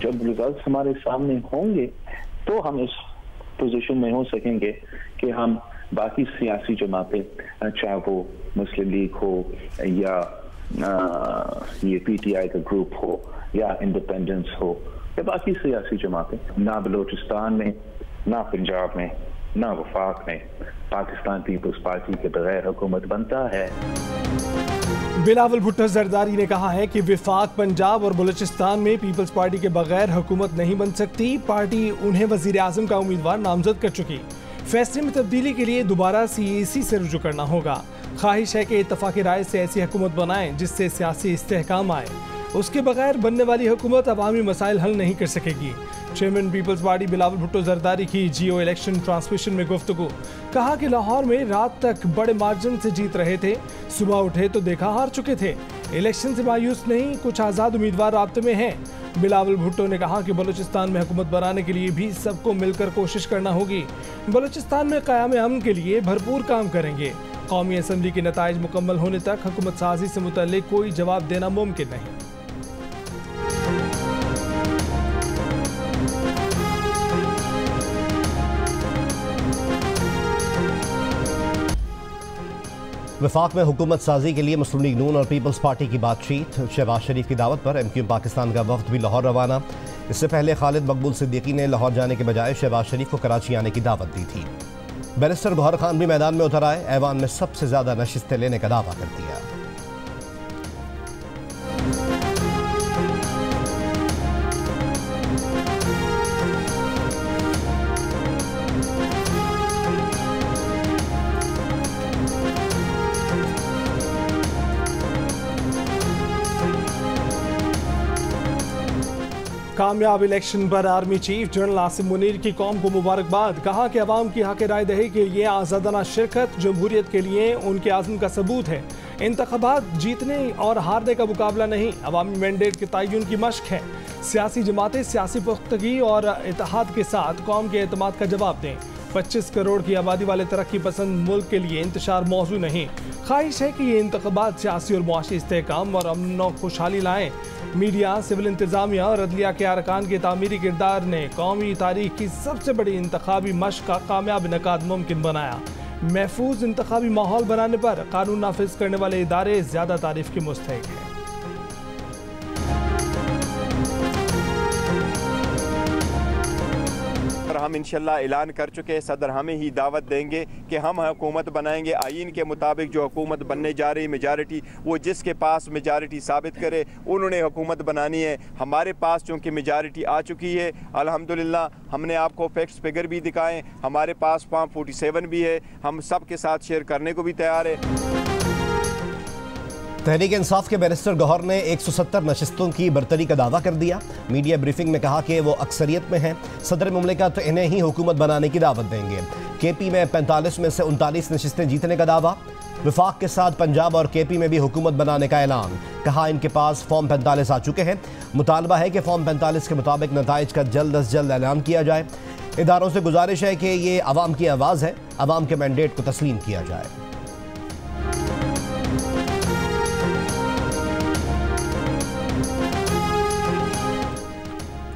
जब रिजल्ट हमारे सामने होंगे तो हम इस पोजीशन में हो सकेंगे कि हम बाकी सियासी जमातें, चाहे वो मुस्लिम लीग हो या ये पीटीआई का ग्रुप हो या इंडिपेंडेंस हो या बाकी सियासी जमातें, ना बलोचिस्तान में, ना पंजाब में, ना वफाक में पाकिस्तान पीपल्स पार्टी के बगैर हुकूमत बनता है। बिलावल भुट्टो जरदारी ने कहा है कि वफाक, पंजाब और बलूचिस्तान में पीपल्स पार्टी के बगैर हुकूमत नहीं बन सकती। पार्टी उन्हें वजीर आजम का उम्मीदवार नामजद कर चुकी। फैसले में तब्दीली के लिए दोबारा CAC से रुजू करना होगा। ख्वाहिश है कि इत्तफाक राय से ऐसी हुकूमत बनाएं जिससे सियासी इस्तेहकाम आए। उसके बगैर बनने वाली हुकूमत अवामी मसाइल हल नहीं कर सकेगी। Chairman People's Party Bilawal Bhutto Zardari की जियो इलेक्शन ट्रांसमिशन में गुफ्तगू। कहा कि लाहौर में रात तक बड़े मार्जिन से जीत रहे थे, सुबह उठे तो देखा हार चुके थे। इलेक्शन से मायूस नहीं, कुछ आज़ाद उम्मीदवार राब्ते में हैं। बिलावल भुट्टो ने कहा कि बलूचिस्तान में हुकूमत बनाने के लिए भी सबको मिलकर कोशिश करना होगी। बलूचिस्तान में क़याम अमन के लिए भरपूर काम करेंगे। कौमी असम्बली के नताइज मुकम्मल होने तक हुकूमत साजी से मुतल्लिक कोई जवाब देना मुमकिन नहीं। वफाक में हुकूमत साजी के लिए मुस्लिम लीग नून और पीपल्स पार्टी की बातचीत। शहबाज शरीफ की दावत पर MQM पाकिस्तान का वफ्द भी लाहौर रवाना। इससे पहले खालिद मकबूल सिद्दीकी ने लाहौर जाने के बजाय शहबाज शरीफ को कराची आने की दावत दी थी। बैरिस्टर गौहर खान भी मैदान में उतर आए, ऐवान में सबसे ज्यादा नशिस्तें लेने का दावा कर दिया। कामयाब इलेक्शन पर army chief general Asim Munir की कौम को मुबारकबाद। कहा कि अवाम की हक राय दही के लिए आज़ादाना शिरकत जमहूरियत के लिए उनके आज़म का सबूत है। इंतख़ाबात जीतने और हारने का मुकाबला नहीं, अवामी मैंडेट के तयन की मशक है। सियासी जमातें सियासी पुख्तगी और इत्तेहाद के साथ कौम के एतमाद का जवाब दें। 25 करोड़ की आबादी वाले तरक्की पसंद मुल्क के लिए इंतशार मौजू नहीं। ख्वाहिश है कि ये इंतख़ाबात सियासी और मुआशी इस्तेहकाम और अमन और खुशहाली लाएँ। मीडिया, सिविल इंतजामिया और अदलिया के अरकान के तामीरी किरदार ने कौमी तारीख की सबसे बड़ी इंतखाबी मशक का कामयाब इनकाद मुमकिन बनाया। महफूज इंतखाबी माहौल बनाने पर कानून नाफिज करने वाले इदारे ज़्यादा तारीफ के मुस्तहिक हैं। हम इंशाल्लाह ऐलान कर चुके हैं, सदर हमें ही दावत देंगे कि हम हुकूमत बनाएंगे। आइन के मुताबिक जो हुकूमत बनने जा रही मेजॉरिटी, वो जिसके पास मेजॉरिटी साबित करे उन्होंने हुकूमत बनानी है। हमारे पास चूँकि मेजॉरिटी आ चुकी है अल्हम्दुलिल्लाह, हमने आपको फैक्ट्स फिगर भी दिखाएं। हमारे पास फॉर्म 47 भी है, हम सब के साथ शेयर करने को भी तैयार है। तहरीक इंसाफ के बैरिस्टर गौहर ने 170 नशिस्तों की बरतरी का दावा कर दिया। मीडिया ब्रीफिंग में कहा कि वो अक्सरियत में हैं। सदर मुमलिकत इन्हें ही हुकूमत बनाने की दावत देंगे। KP में 45 में से 39 नशिस्तें जीतने का दावा। वफाक के साथ पंजाब और KP में भी हुकूमत बनाने का ऐलान। कहा इनके पास फॉर्म 45 आ चुके हैं। मुतालबा है कि फॉर्म 45 के मुताबिक नताइज का जल्द अज जल्द ऐलान किया जाए। इदारों से गुजारिश है कि ये अवाम की आवाज़ है, अवाम के मैंडेट को तस्लीम किया जाए।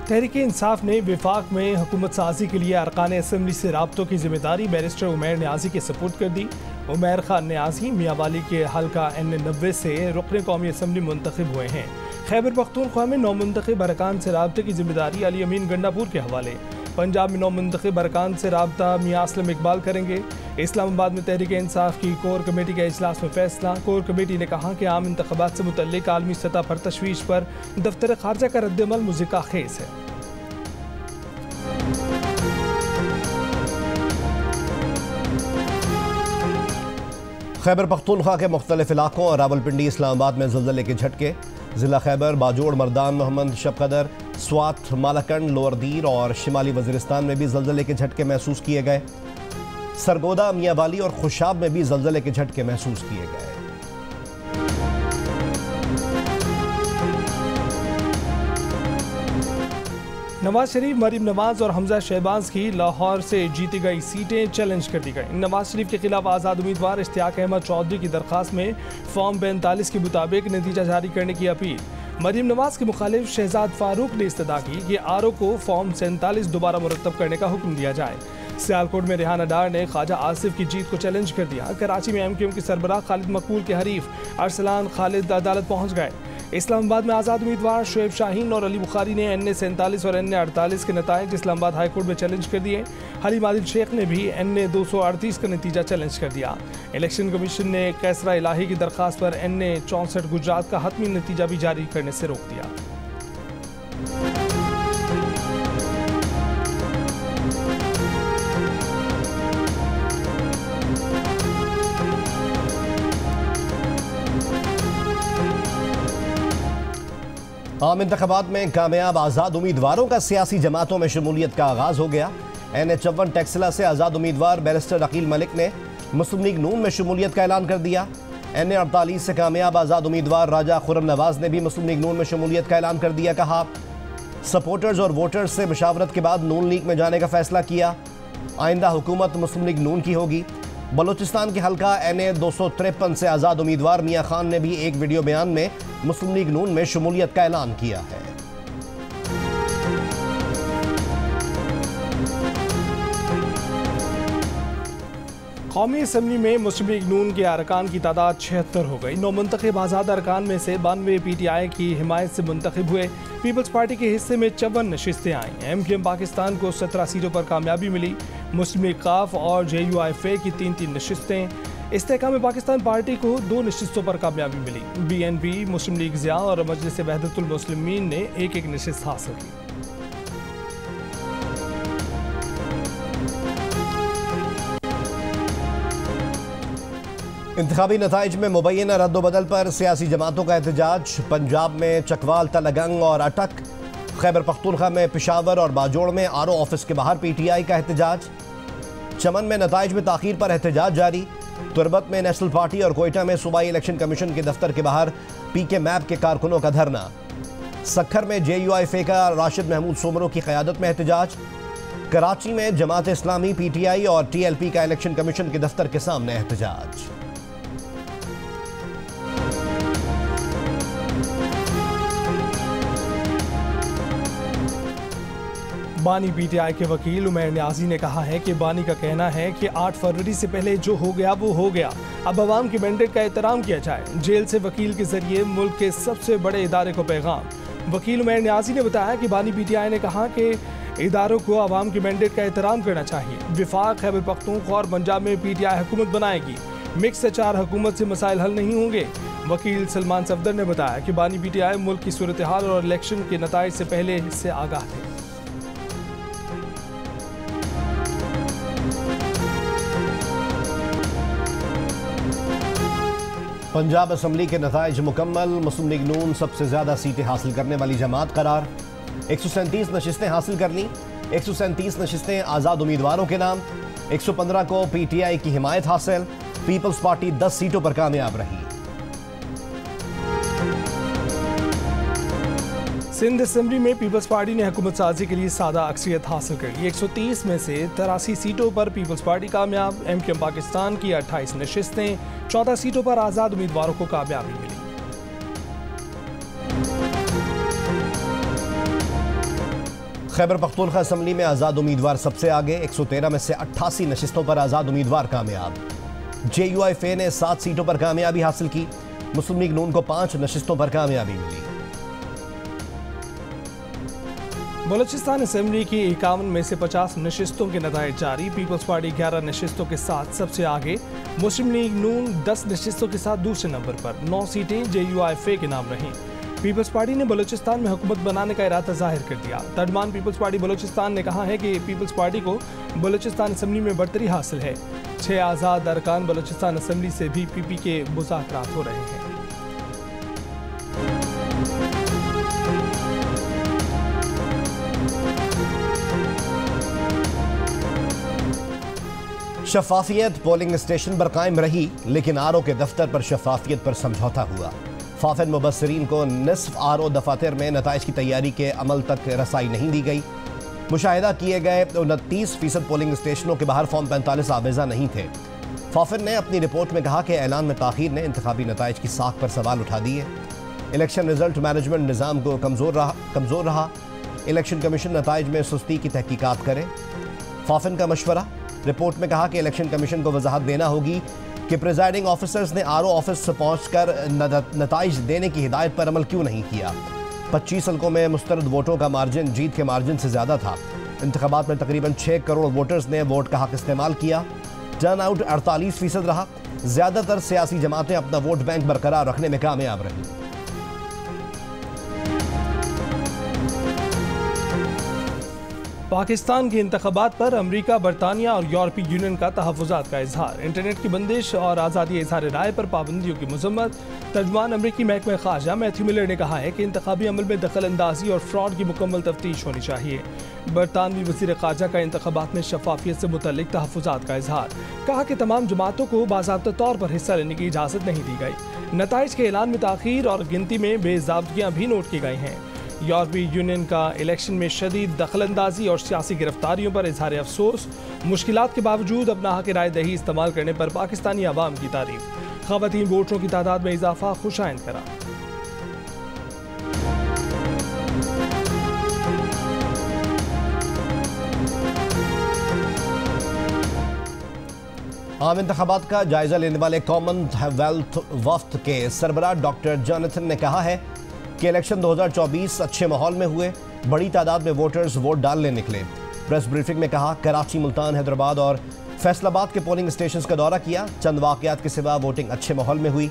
तहरीक इंसाफ ने वफाक में हुकूमत साजी के लिए अरकान असम्बली से राब्तों की जिम्मेदारी बैरिस्टर उमैर न्याजी के सपुर्द कर दी। उमैर खान न्याजी मियांवाली के हल्का N90 से रुकन कौमी असम्बली मुंतखब हुए हैं। खैबर पख्तूनख्वा में 9 मुंतखब अरकान से राब्ते की जिम्मेदारी अली अमीन गंडापुर के हवाले। पंजाब में 9 मुंतखब अरकान से राब्ता मियां असलम इकबाल करेंगे। इस्लामाबाद में तहरीक इंसाफ की कोर कमेटी के इजलास में फैसला। कोर कमेटी ने कहा कि आम इंतखाबात से मुतल्लिक आलमी सतह पर तशवीश पर दफ्तर खारजा का रद्दअमल मुज़िका खेज है। खैबर पख्तूनख्वा के मुख्तलिफ इलाकों और रावलपिंडी, इस्लामाबाद में ज़लज़ले के झटके। ज़िला खैबर, बाजोड़, मर्दान, मोहम्मद शबकदर, स्वात, मालाकंड, लोअर दीर और शिमाली वज़ीरिस्तान में भी ज़लज़ले के झटके महसूस किए गए। सरगोदा, मियांवाली और खुशाब में भी ज़लज़ले के झटके महसूस किए गए। नवाज शरीफ, मरीम नवाज और हमजा शहबाज की लाहौर से जीती गई सीटें चैलेंज कर दी गई। नवाज शरीफ के खिलाफ आज़ाद उम्मीदवार इश्तियाक अहमद चौधरी की दरख्वास्त में फॉर्म 45 के मुताबिक नतीजा जारी करने की अपील। मरीम नवाज के मुखालिफ शहजाद फारूक ने इस्तदा की कि आरओ को फॉर्म 47 दोबारा मुरतब करने का हुक्म दिया जाए। सियालकोट में रेहाना डार ने ख्वाजा आसिफ की जीत को चैलेंज कर दिया। कराची में एमक्यूएम के सरबराह खालिद मकबूल के हरीफ अरसलान खालिद अदालत पहुंच गए। इस्लामाबाद में आज़ाद उम्मीदवार शुएब शाहीन और अली बुखारी ने NA 47 और NA 48 के नताइज इस्लामाबाद हाई कोर्ट में चैलेंज कर दिए। हलीम आदिल शेख ने भी NA 238 का नतीजा चैलेंज कर दिया। इलेक्शन कमीशन ने कैसरा इलाही की दरख्वास्त पर NA 64 गुजरात का हतमी नतीजा भी जारी करने से रोक दिया। आम इंतखाबात में कामयाब आज़ाद उम्मीदवारों का सियासी जमातों में शमूलियत का आगाज हो गया। NA 54 टैक्सिला से आज़ाद उम्मीदवार बैरिस्टर अकील मलिक ने मुस्लिम लीग नून में शमूलियत का ऐलान कर दिया। NA 48 से कामयाब आज़ाद उम्मीदवार राजा खुर्रम नवाज ने भी मुस्लिम लीग नून में शमूलियत का ऐलान कर दिया। कहा, सपोर्टर्स और वोटर्स से मुशावरत के बाद नून लीग में जाने का फैसला किया। आइंदा हुकूमत मुस्लिम लीग नून की होगी। बलूचिस्तान के हल्का NA 253 से आज़ाद उम्मीदवार मियाँ खान ने भी एक वीडियो बयान में मुस्लिम लीग नून में शमूलियत का ऐलान किया है। कौमी असम्बली में मुस्लिम लीग नून के अरकान की तादाद 76 हो गई। 9 मुंतखब आज़ाद अरकान में से 92 PTI की हिमायत से मुंतखब हुए। पीपल्स पार्टी के हिस्से में 54 नशिस्तें आईं। MQM पाकिस्तान को 17 सीटों पर कामयाबी मिली। मुस्लिम लीग काफ और JUIFA की 3-3 नशिस्तें। इस्तेहकाम पाकिस्तान पार्टी को 2 नशिस्तों पर कामयाबी मिली। BNP, मुस्लिम लीग ज़िया और मजलिस वहदतुल मुस्लिमीन ने एक नशिस्त हासिल की। इंतखाबी नताइज में मुबैना रद्दोबदल पर सियासी जमातों का एहतजाज। पंजाब में चकवाल, तलगंग और अटक, खैबर पख्तूनख्वा में पेशावर और बाजोड़ में RO ऑफिस के बाहर PTI का एहतजाज। चमन में नताइज में ताखीर पर एहतजाज जारी। तुरबत में नेशनल पार्टी और कोयटा में सूबाई इलेक्शन कमीशन के दफ्तर के बाहर PK मैप के कारकुनों का धरना। सक्खर में JUIFA का राशिद महमूद सोमरो की क़यादत में एहतजाज। कराची में जमात इस्लामी, PTI और TLP का इलेक्शन कमीशन के दफ्तर के सामने एहतजाज। बानी PTI के वकील उमैर न्याजी ने कहा है कि बानी का कहना है कि 8 फरवरी से पहले जो हो गया वो हो गया। अब अवाम के मैंडेट का एहतराम किया जाए। जेल से वकील के जरिए मुल्क के सबसे बड़े इदारे को पैगाम। वकील उमैर न्याजी ने बताया कि बानी PTI ने कहा कि इदारों को अवाम के मैंडेट का एहतराम करना चाहिए। विफाक, खैबर पख्तूनख्वा और पंजाब में PTI हुकूमत बनाएगी। मिक्स चार हुकूमत से मसाइल हल नहीं होंगे। वकील सलमान सफदर ने बताया कि बानी PTI मुल्क की सूरत हाल और इलेक्शन के नताइज से पहले से आगाह थे। पंजाब असम्बली के नताइज मुकम्मल। मुस्लिम लीग नून सबसे ज़्यादा सीटें हासिल करने वाली जमात करार। 137 नशिस्तें हासिल कर लीं। 137 नशिस्तें आज़ाद उम्मीदवारों के नाम। 115 को PTI की हिमायत हासिल। पीपल्स पार्टी 10 सीटों पर कामयाब रही। सिंध असम्बली में पीपल्स पार्टी ने हुकूमत साजी के लिए सादा अक्सरियत हासिल कर ली। 130 में से 83 सीटों पर पीपल्स पार्टी कामयाब। MQM पाकिस्तान की 28 नशिस्तें, 14 सीटों पर आज़ाद उम्मीदवारों को कामयाबी मिली। खैबर पख्तूनख्वा असम्बली में आज़ाद उम्मीदवार सबसे आगे। 113 में से 88 नशिस्तों पर आज़ाद उम्मीदवार कामयाब। JUIFA ने 7 सीटों पर कामयाबी हासिल की। मुस्लिम लीग नून को 5 नशिस्तों पर कामयाबी मिली। बलूचिस्तान असम्बली की 51 में से 50 नशिस्तों के नताइज जारी। पीपल्स पार्टी 11 नशिस्तों के साथ सबसे आगे। मुस्लिम लीग नून 10 नशिस्तों के साथ दूसरे नंबर पर। 9 सीटें JUIFA के नाम रहीं। पीपल्स पार्टी ने बलूचिस्तान में हुकूमत बनाने का इरादा जाहिर कर दिया। तर्जमान पीपल्स पार्टी बलूचिस्तान ने कहा है कि पीपल्स पार्टी को बलूचिस्तान असम्बली में बढ़तरी हासिल है। 6 आज़ाद अरकान बलूचिस्तान असम्बली से भी PP के मुज़ाकरात हो रहे हैं। शफाफियत पोलिंग स्टेशन पर कायम रही, लेकिन RO के दफ्तर पर शफाफियत पर समझौता हुआ। फाफिद मुबस्सरीन को निस्फ RO दफातर में नताइज की तैयारी के अमल तक रसाई नहीं दी गई। मुशाहिदा किए गए 29% पोलिंग स्टेशनों के बाहर फॉर्म 45 आवेजा नहीं थे। फाफिद ने अपनी रिपोर्ट में कहा कि ऐलान में ताखीर ने इंतखाबी नताइज की साख पर सवाल उठा दिए। इलेक्शन रिजल्ट मैनेजमेंट निज़ाम को कमज़ोर रहा। इलेक्शन कमीशन नताइज में सुस्ती की तहकीकात करे। फाफिन का मशवरा। रिपोर्ट में कहा कि इलेक्शन कमीशन को वजाहत देना होगी कि प्रिजाइडिंग ऑफिसर्स ने आरओ ऑफिस पहुंचकर नताइज देने की हिदायत पर अमल क्यों नहीं किया। 25 हल्कों में मुस्तरद वोटों का मार्जिन जीत के मार्जिन से ज़्यादा था। इंतखाबात में तकरीबन 6 करोड़ वोटर्स ने वोट का हक इस्तेमाल किया। टर्न आउट 48% रहा। ज़्यादातर सियासी जमातें अपना वोट बैंक बरकरार रखने में कामयाब रही। पाकिस्तान के इंतखाबात पर अमरीका, बरतानिया और यूरोपीय यूनियन का तहफ़्फ़ुज़ात का इजहार। इंटरनेट की बंदिश और आज़ादी इज़हार राय पर पाबंदियों की मज़म्मत। तर्जुमान अमरीकी महकमा ख़ारजा मैथ्यू मिलर ने कहा है कि इंतखाबी अमल में दखल अंदाजी और फ्रॉड की मुकम्मल तफ्तीश होनी चाहिए। बरतानवी वज़ीर ख़ारजा का इंतखाबात में शफाफियत से मुतल्लिक़ तहफ़्फ़ुज़ात का इजहार। कहा कि तमाम जमातों को बाज़ाब्ता तौर पर हिस्सा लेने की इजाज़त नहीं दी गई। नताइज के ऐलान में ताख़ीर और गिनती में बेज़ाब्तियाँ भी नोट की गई हैं। यूरोपीय यूनियन का इलेक्शन में शदीद दखलंदाजी और सियासी गिरफ्तारियों पर इजहार अफसोस। मुश्किलात के बावजूद अपना हक राय दही इस्तेमाल करने पर पाकिस्तानी अवाम की तारीफ। ख़वातीन वोटरों की तादाद में इजाफा खुशाइंद करा। आम इंतखाबात का जायजा लेने वाले कॉमनवेल्थ वफ्द के सरबराह डॉक्टर जोनाथन ने कहा है कि इलेक्शन 2024 अच्छे माहौल में हुए। बड़ी तादाद में वोटर्स वोट डालने निकले। प्रेस ब्रीफिंग में कहा, कराची, मुल्तान, हैदराबाद और फैसलाबाद के पोलिंग स्टेशंस का दौरा किया। चंद वाकयात के सिवा वोटिंग अच्छे माहौल में हुई।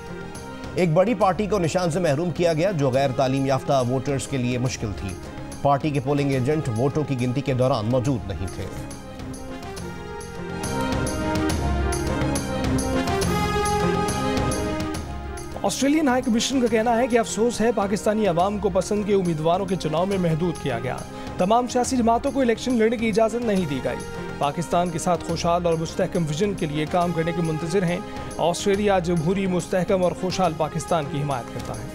एक बड़ी पार्टी को निशान से महरूम किया गया जो गैर तालीम याफ्ता वोटर्स के लिए मुश्किल थी। पार्टी के पोलिंग एजेंट वोटों की गिनती के दौरान मौजूद नहीं थे। ऑस्ट्रेलियन हाई कमीशन का कहना है कि अफसोस है पाकिस्तानी अवाम को पसंद के उम्मीदवारों के चुनाव में महदूद किया गया। तमाम सियासी जमातों को इलेक्शन लड़ने की इजाज़त नहीं दी गई। पाकिस्तान के साथ खुशहाल और मुस्तहकम विजन के लिए काम करने के मुंतज़िर हैं। ऑस्ट्रेलिया जमहूरी, मुस्तहकम और खुशहाल पाकिस्तान की हिमायत करता है।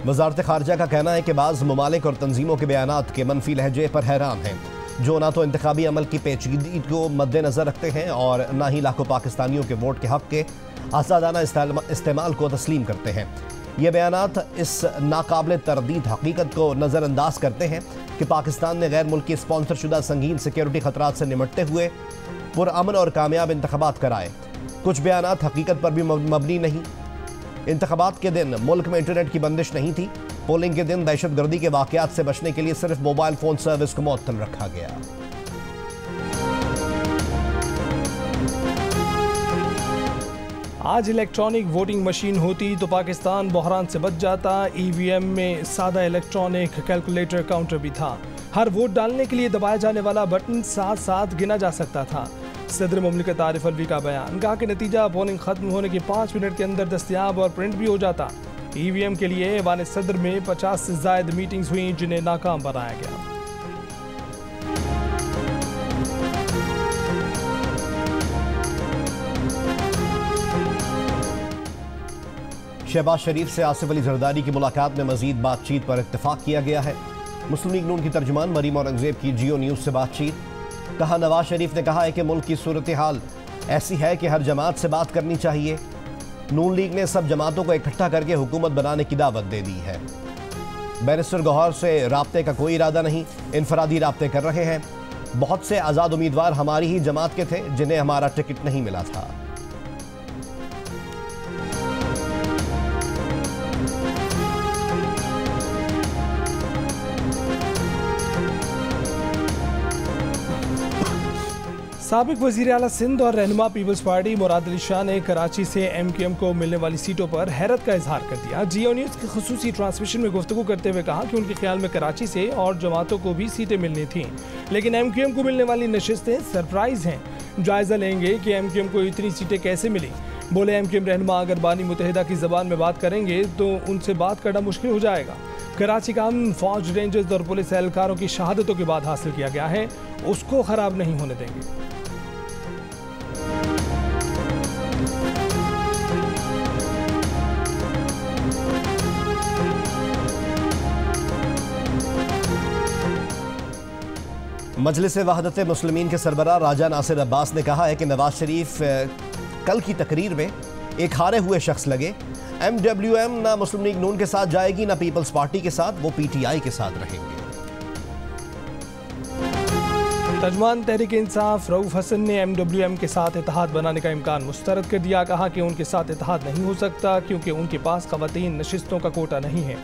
वज़ारत ख़ारजा का कहना है कि बाज़ ममालिक और तंजीमों के बयानात के मनफी लहजे पर हैरान हैं, जो ना तो इंतखाबी अमल की पेचीदगी को मद्देनज़र रखते हैं और ना ही लाखों पाकिस्तानियों के वोट के हक़ के आज़ादाना इस्तेमाल को तस्लीम करते हैं। ये बयानात इस नाकाबिल तरदीद हकीकत को नज़रअंदाज करते हैं कि पाकिस्तान ने गैर मुल्की स्पॉन्सर शुदा संगीन सिक्योरिटी खतरात से निमटते हुए पुरअमन और कामयाब इंतखाबात कराए। कुछ बयानात हकीकत पर भी मबनी नहीं। इंतखाबात के दिन मुल्क में इंटरनेट की बंदिश नहीं थी। पोलिंग के दिन दहशतगर्दी के वाकयात से बचने के लिए सिर्फ मोबाइल फोन सर्विस को मुअत्तल रखा गया। आज इलेक्ट्रॉनिक वोटिंग मशीन होती तो पाकिस्तान बहरान से बच जाता। ईवीएम में सादा इलेक्ट्रॉनिक कैलकुलेटर काउंटर भी था। हर वोट डालने के लिए दबाया जाने वाला बटन साथ साथ गिना जा सकता था। सदर मुमलिकत आरिफ अलवी का बयान। कहा कि नतीजा पोलिंग खत्म होने के 5 मिनट के अंदर दस्तयाब और प्रिंट भी हो जाता। ईवीएम के लिए ऐवान सदर में 50 से ज़ायद मीटिंग्स हुई जिन्हें नाकाम बनाया गया। शहबाज शरीफ से आसिफ अली जरदारी की मुलाकात में मजीद बातचीत पर इत्तेफाक किया गया है। मुस्लिम लीग नून की तर्जुमान मरीम औरंगजेब की जियो न्यूज़ से बातचीत। कहा, नवाज शरीफ ने कहा है कि मुल्क की सूरत हाल ऐसी है कि हर जमात से बात करनी चाहिए। नून लीग ने सब जमातों को इकट्ठा करके हुकूमत बनाने की दावत दे दी है। बैरिस्टर गौहर से राब्ते का कोई इरादा नहीं, इनफरादी राब्ते कर रहे हैं। बहुत से आज़ाद उम्मीदवार हमारी ही जमात के थे जिन्हें हमारा टिकट नहीं मिला था। साबिक वज़ीर आला सिंध और रहनुमा पीपल्स पार्टी मुराद अली शाह ने कराची से MQM को मिलने वाली सीटों पर हैरत का इजहार कर दिया। जियो न्यूज़ की खुसूसी ट्रांसमिशन में गुफ्तगू करते हुए कहा कि उनके ख्याल में कराची से और जमातों को भी सीटें मिलनी थीं, लेकिन MQM को मिलने वाली नशिस्तें सरप्राइज हैं। जायज़ा लेंगे कि MQM को इतनी सीटें कैसे मिली। बोले, MQM रहनुमा अगर बानी मुत्तहिदा की ज़बान में बात करेंगे तो उनसे बात करना मुश्किल हो जाएगा। कराची का अमन फौज, रेंजर्स और पुलिस एहलकारों की शहादतों के बाद हासिल किया गया है, उसको ख़राब नहीं होने देंगे। मजलिस वहदत मुस्लिमीन के सरबराह राजा नासिर अब्बास ने कहा है कि नवाज शरीफ कल की तकरीर में एक हारे हुए शख्स लगे। MWM ना मुस्लिम लीग नून के साथ जाएगी ना पीपल्स पार्टी के साथ, वो PTI के साथ रहेंगे। तर्जुमान तहरीक इंसाफ रऊफ हसन ने MWM के साथ इत्तेहाद बनाने का इम्कान मुस्तरद कर दिया। कहा कि उनके साथ इत्तेहाद नहीं हो सकता क्योंकि उनके पास ख़वातीन नशिस्तों का कोटा नहीं है।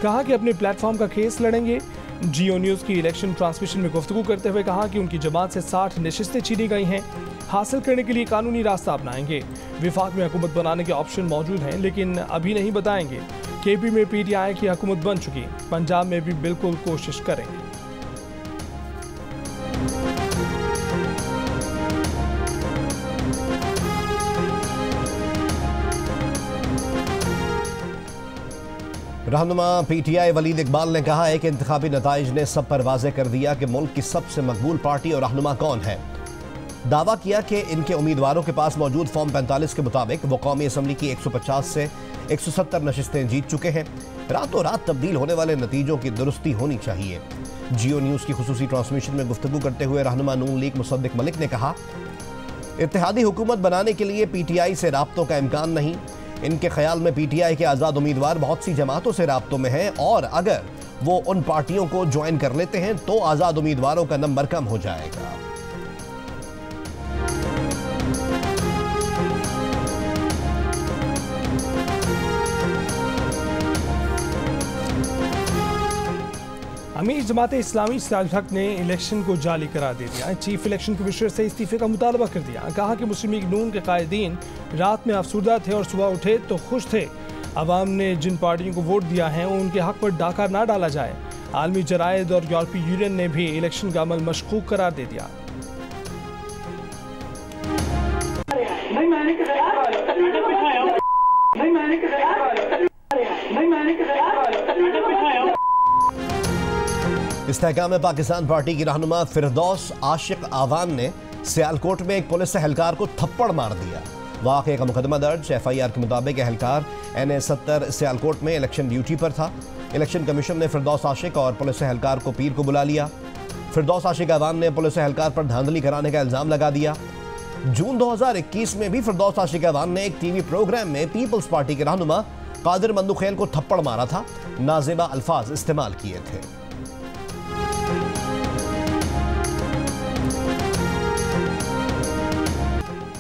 कहा कि अपने प्लेटफॉर्म का केस लड़ेंगे। जियो न्यूज़ की इलेक्शन ट्रांसमिशन में गुफ्तगू करते हुए कहा कि उनकी जमात से 60 नशिस्तें छीनी गई हैं, हासिल करने के लिए कानूनी रास्ता अपनाएंगे। विफाक में हुकूमत बनाने के ऑप्शन मौजूद हैं लेकिन अभी नहीं बताएंगे। KP में PTI की हुकूमत बन चुकी, पंजाब में भी बिल्कुल कोशिश करेंगे। रहनुमा PTI वलीद इकबाल ने कहा है कि इंतखाबी नताइज ने सब पर वाज़ेह कर दिया कि मुल्क की सबसे मकबूल पार्टी और रहनुमा कौन है। दावा किया कि इनके उम्मीदवारों के पास मौजूद फॉर्म 45 के मुताबिक वो कौमी असम्बली की 150 से 170 नशिस्तें जीत चुके हैं। रातों रात तब्दील होने वाले नतीजों की दुरुस्ती होनी चाहिए। जियो न्यूज़ की खुसूसी ट्रांसमिशन में गुफ्तगू करते हुए रहनुमा नून लीग मुसद्दिक मलिक ने कहा, इत्तेहादी हुकूमत बनाने के लिए PTI से राब्तों का इम्कान नहीं। इनके ख्याल में PTI के आज़ाद उम्मीदवार बहुत सी जमातों से राब्तों में हैं और अगर वो उन पार्टियों को ज्वाइन कर लेते हैं तो आज़ाद उम्मीदवारों का नंबर कम हो जाएगा। अमीर जमात इस्लामी सिराज हक ने इलेक्शन को जाली करार दे दिया। चीफ इलेक्शन कमिश्नर से इस्तीफे का मुतालबा कर दिया। कहा कि मुस्लिम लीग नून के कायदीन रात में अफसुर्दा थे और सुबह उठे तो खुश थे। अवाम ने जिन पार्टियों को वोट दिया है उनके हक पर डाका ना डाला जाए। आलमी जराइद और यूरोपीय यूनियन ने भी इलेक्शन का अमल मशकूक करार दे दिया। इस्तेहकाम पाकिस्तान पार्टी की रहनुमा फिरदौस आशिक आवान ने सियालकोट में एक पुलिस एहलकार को थप्पड़ मार दिया। वाक़े का मुकदमा दर्ज। FIR के मुताबिक एहलकार NA 70 सियालकोट में इलेक्शन ड्यूटी पर था। इलेक्शन कमीशन ने फिरदौस आशिक और पुलिस एहलकार को पीर को बुला लिया। फिरदौस आशिक आवान ने पुलिस एहलकार पर धांधली कराने का इल्ज़ाम लगा दिया। जून 2021 में भी फिरदौस आशिक आवान ने एक TV प्रोग्राम में पीपल्स पार्टी के रहनुमा कादिर मंदुखेल को थप्पड़ मारा था। नाज़ेबा अल्फाज इस्तेमाल किए थे।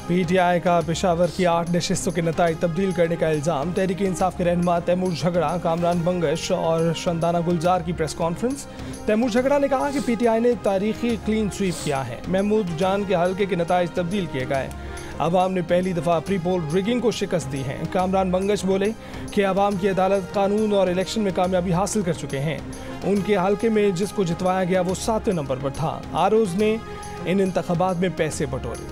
PTI का पेशावर की 8 नशिस्तों के नताइज तब्दील करने का इल्ज़ाम। तहरीक इंसाफ के रहनुमा तैमूर झगड़ा, कामरान बंगश और शंदाना गुलजार की प्रेस कॉन्फ्रेंस। तैमूर झगड़ा ने कहा कि PTI ने तारीखी क्लीन स्वीप किया है। महमूद जान के हल्के के नताइज तब्दील किए गए। अवाम ने पहली दफ़ा प्री पोल रिगिंग को शिकस्त दी है। कामरान बंगश बोले कि अवाम की अदालत कानून और इलेक्शन में कामयाबी हासिल कर चुके हैं। उनके हल्के में जिसको जितवाया गया वो 7वें नंबर पर था। आरोज ने इन इंतखाबात में पैसे बटोरे।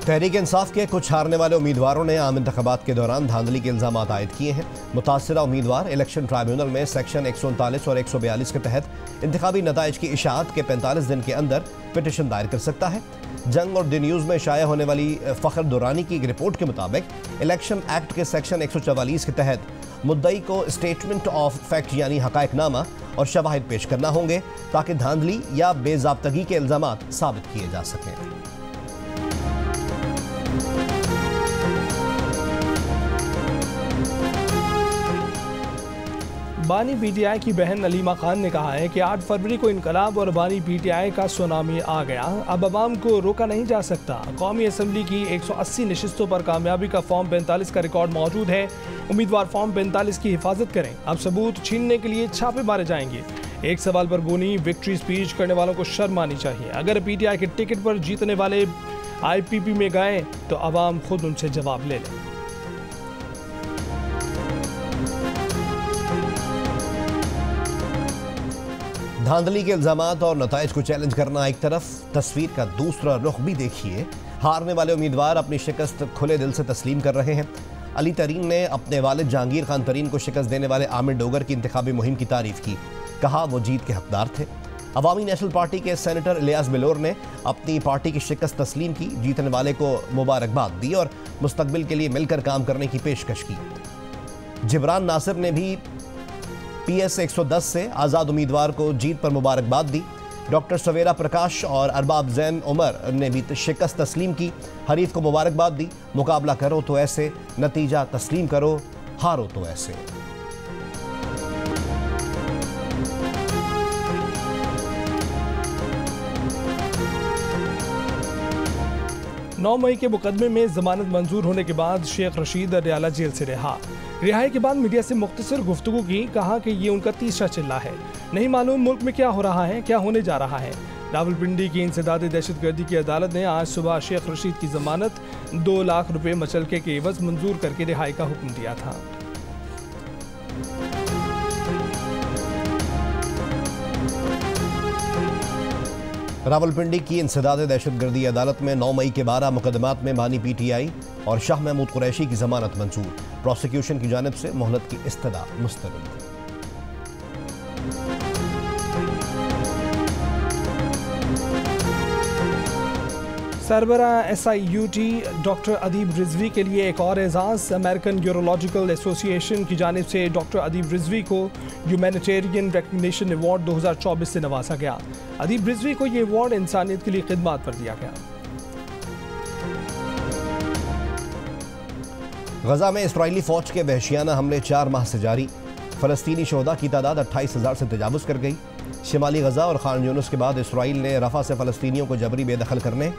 तहरीक इंसाफ के कुछ हारने वाले उम्मीदवारों ने आम इंतखाबात के दौरान धांधली के इल्ज़ाम आयद किए हैं। मुतासिरा उम्मीदवार इलेक्शन ट्राइब्यूनल में सेक्शन 139 और 142 के तहत इंतखाबी नताइज की इशाअत के 45 दिन के अंदर पिटिशन दायर कर सकता है। जंग और द न्यूज़ में शाया होने वाली फ़खर दुरानी की एक रिपोर्ट के मुताबिक इलेक्शन एक्ट के सेक्शन 144 के तहत मुद्दई को स्टेटमेंट ऑफ फैक्ट यानी हक़ाइक़नामा और शवाहिद पेश करना होंगे ताकि धांधली या बेज़ाब्तगी के इल्ज़ामात साबित किए जा सकें। बानी PTI की बहन अलीमा खान ने कहा है कि 8 फरवरी को इनकलाब और बानी PTI का सुनामी आ गया। अब अवाम को रोका नहीं जा सकता। कौमी असम्बली की 180 नशिस्तों पर कामयाबी का फॉर्म 45 का रिकॉर्ड मौजूद है। उम्मीदवार फॉर्म 45 की हिफाजत करें। अब सबूत छीनने के लिए छापे मारे जाएंगे। एक सवाल पर बोनी, विक्ट्री स्पीच करने वालों को शर्म आनी चाहिए। अगर PTI के टिकट पर जीतने वाले IPP में गए तो अवाम खुद उनसे जवाब ले लें। धांधली के इल्ज़ामात और नताइज को चैलेंज करना एक तरफ, तस्वीर का दूसरा रुख भी देखिए। हारने वाले उम्मीदवार अपनी शिकस्त खुले दिल से तस्लीम कर रहे हैं। अली तरीन ने अपने वालिद जहांगीर खान तरीन को शिकस्त देने वाले आमिर डोगर की इंतखाबी मुहिम की तारीफ की। कहा वो जीत के हकदार थे। अवामी नेशनल पार्टी के सेनेटर इलियास बिलोर ने अपनी पार्टी की शिकस्त तस्लीम की, जीतने वाले को मुबारकबाद दी और मुस्तकबिल के लिए मिलकर काम करने की पेशकश की। जिब्रान नासिर ने भी PS 110 से आज़ाद उम्मीदवार को जीत पर मुबारकबाद दी। डॉक्टर सवेरा प्रकाश और अरबाब जैन उमर ने भी शिकस्त तस्लीम की, हरीफ को मुबारकबाद दी। मुकाबला करो तो ऐसे, नतीजा तस्लीम करो, हारो तो ऐसे। 9 मई के मुकदमे में जमानत मंजूर होने के बाद शेख रशीद अडयाला जेल से रहा। रिहाई के बाद मीडिया से मुख्तसर गुफ्तगू की, कहा कि ये उनका तीसरा चिल्ला है, नहीं मालूम मुल्क में क्या हो रहा है, क्या होने जा रहा है। रावलपिंडी की इंसदादी दहशतगर्दी की अदालत ने आज सुबह शेख रशीद की जमानत 2 लाख रुपए मचलके के एवज मंजूर करके रिहाई का हुक्म दिया था। रावलपिंडी की इंसदादी दहशतगर्दी अदालत में 9 मई के 12 मुकदमात में बानी PTI और शाह महमूद कुरैशी की जमानत मंजूर। प्रोसिक्यूशन की जानिब से मोहलत की इस्तदा मुस्तरद। सरबरा SIUT डॉक्टर अदीब रिजवी के लिए एक और एजाज़। अमेरिकन यूरोलॉजिकल एसोसिएशन की जानिब से डॉक्टर अदीब रिजवी को ह्यूमैनिटेरियन रिकग्निशन अवार्ड 2024 से नवाजा गया। अदीब रिजवी को ये अवार्ड इंसानियत के लिए खिदमत पर दिया गया। गजा में इसराइली फौज के वहशियाना हमले 4 माह से जारी। फलस्तीनी शोहदा की तादाद 28,000 से तजावुज़ कर गई। शिमाली गजा और खान यूनुस के बाद इसराइल ने रफा से फलस्तीनियों को जबरी बेदखल करने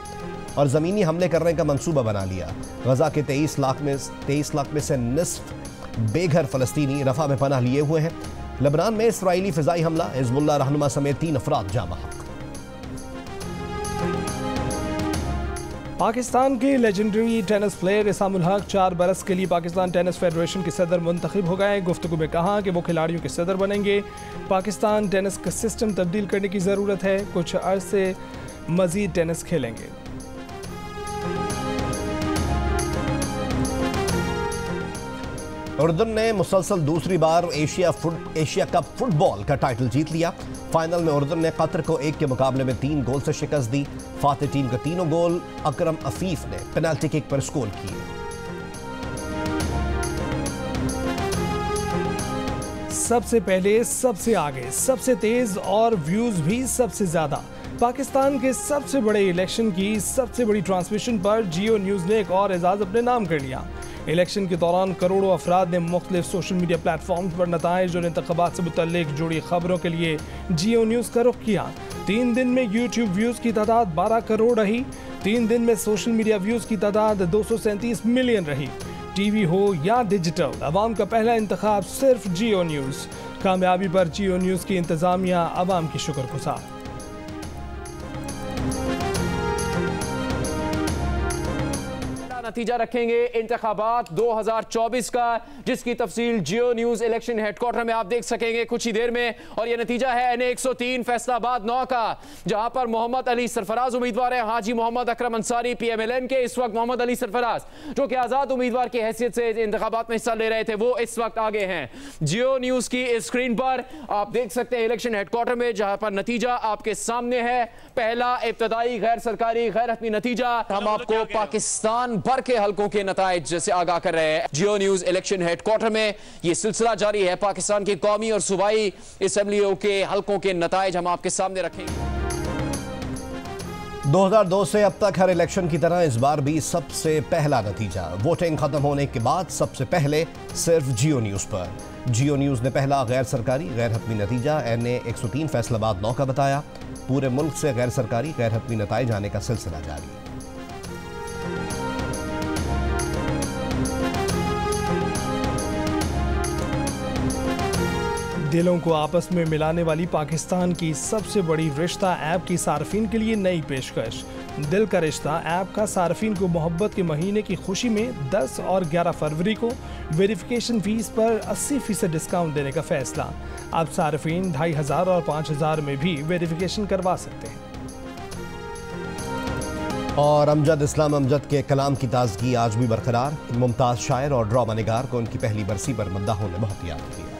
और ज़मीनी हमले करने का मंसूबा बना लिया। गजा के 23 लाख में से निस्फ बेघर फलस्तीनी रफा में पनाह लिए हुए हैं। लेबनान में इसराइली फ़िज़ाई हमला, हिज़्बुल्लाह रहनुमा समेत 3 अफराद जाँ बहक। पाकिस्तान के लेजेंडरी टेनिस प्लेयर इसामुल हक 4 बरस के लिए पाकिस्तान टेनिस फेडरेशन के सदर मुंतखब हो गए। गुफ्तगू में कहा कि वो खिलाड़ियों के सदर बनेंगे। पाकिस्तान टेनिस का सिस्टम तब्दील करने की ज़रूरत है, कुछ अरसे मज़ीद टेनिस खेलेंगे। उर्दन ने मुसलसल दूसरी बार एशिया कप फुटबॉल का टाइटल जीत लिया। फाइनल में उर्दन ने कतर को 1 के मुकाबले में 3 गोल से शिकस्त दी। फातिह टीम के तीनों गोल अकरम अफीफ ने पेनल्टी किक पर स्कोर किए। सबसे पहले, सबसे आगे, सबसे तेज और व्यूज भी सबसे ज्यादा। पाकिस्तान के सबसे बड़े इलेक्शन की सबसे बड़ी ट्रांसमिशन पर जियो न्यूज ने एक और एजाज अपने नाम कर लिया। इलेक्शन के दौरान करोड़ों अफराद ने मुख्तलिफ सोशल मीडिया प्लेटफॉर्म्स पर नताइज और इंतखाबात से मुतल्लिक जुड़ी खबरों के लिए जियो न्यूज़ का रुख किया। 3 दिन में यूट्यूब व्यूज़ की तादाद 12 करोड़ रही। 3 दिन में सोशल मीडिया व्यूज़ की तादाद 237 मिलियन रही। टीवी हो या डिजिटल, अवाम का पहला इंतखाब सिर्फ जियो न्यूज़। कामयाबी पर जियो न्यूज़ की इंतज़ामिया अवाम की शुक्रगुजार। नतीजा रखेंगे इंतखाबात 2024 का, जिसकी तफसील जियो न्यूज़ इलेक्शन हेडक्वार्टर में आप देख सकेंगे कुछ ही देर में। और यह नतीजा है NA 103 फैसलाबाद 9 का, जहां पर मोहम्मद अली सरफराज उम्मीदवार है। हाजी मोहम्मद अकरम अंसारी PMLN के। इस वक्त मोहम्मद अली सरफराज, जो कि आज़ाद उम्मीदवार की हैसियत से इंतखाबात में हिस्सा ले रहे थे, वो इस वक्त आगे हैं। जियो न्यूज़ की स्क्रीन पर आप देख सकते हैं इलेक्शन हेडक्वार्टर में, जहां पर नतीजा आपके सामने है। पहला इब्तदाई गैर सरकारी गैर हतमी नतीजा। हम आपको पाकिस्तान भर के हलकों के नताइज से आगाह कर रहे हैं। जियो न्यूज़ इलेक्शन हेडक्वार्टर में यह सिलसिला जारी है। पाकिस्तान की कौमी और सूबाई असेंबलियों के हलकों के नताइज हम आपके सामने रखेंगे। 2002 से अब तक हर इलेक्शन की तरह इस बार भी सबसे पहला नतीजा वोटिंग खत्म होने के बाद सबसे पहले सिर्फ जियो न्यूज़ पर। जियो न्यूज़ ने पहला गैर सरकारी गैर हतमी नतीजा NA 103 फैसलाबाद 9 का बताया। पूरे मुल्क से गैर सरकारी गैर हतमी नताइज आने का सिलसिला जारी। दिलों को आपस में मिलाने वाली पाकिस्तान की सबसे बड़ी रिश्ता ऐप की सार्फिन के लिए नई पेशकश। दिल का रिश्ता ऐप का सार्फिन को मोहब्बत के महीने की खुशी में 10 और 11 फरवरी को वेरिफिकेशन फीस पर 80% डिस्काउंट देने का फैसला। अब सार्फिन 2500 और 5000 में भी वेरिफिकेशन करवा सकते हैं। और अमजद इस्लाम अमजद के कलाम की ताजगी आज भी बरकरार। मुमताज़ शायर और ड्रामा निगार को उनकी पहली बरसी पर मद्दाहों ने बहुत याद किया।